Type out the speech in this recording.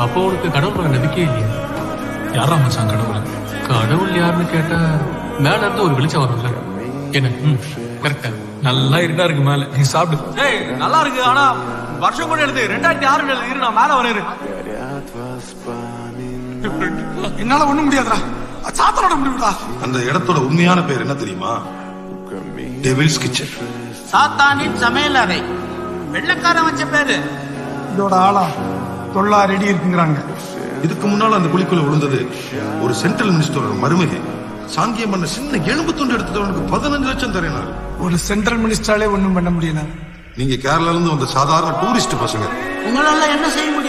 அப்போ உனக்கு கடவுள் மேல நம்பிக்கையே இல்லையா? யாரா மச்சான் கடவுள்? கடவுள் யாருன்னு கேட்டா மேல இருந்து ஒரு வெளிச்சம் வரும்ல. என்ன கரெக்டா? நல்லா இருட்டா இருக்கு மேல, நீ சாப்பிடு. ஏய் நல்லா இருக்கு, ஆனா வருஷம் கூட எழுது 2006 இரு, நான் மேல வரேன். என்னால ஒண்ணும் முடியாதுடா, சாத்தனோட முடியும்டா. அந்த இடத்தோட உண்மையான பேர் என்ன தெரியுமா? Devil's kitchen. சாத்தானின் சமையல் அறை. வெள்ளக்காரன் வச்ச பேரு. இதோட ஆளா தொல்லா ரெடி இருக்குங்கிறாங்க. இதுக்கு முன்னால அந்த குழிக்குள்ள விழுந்தது ஒரு சென்ட்ரல் மினிஸ்டரோட மருமகை. சாங்கியம் பண்ண சின்ன எலும்பு துண்டு எடுத்தவனுக்கு 15 லட்சம் தரேனாரு. ஒரு சென்ட்ரல் மினிஸ்டராலே ஒண்ணும் பண்ண முடியல. நீங்க கேரளால இருந்து வந்த சாதாரண டூரிஸ்ட் பசங்க. உங்களால என்ன செய்ய முடியும்?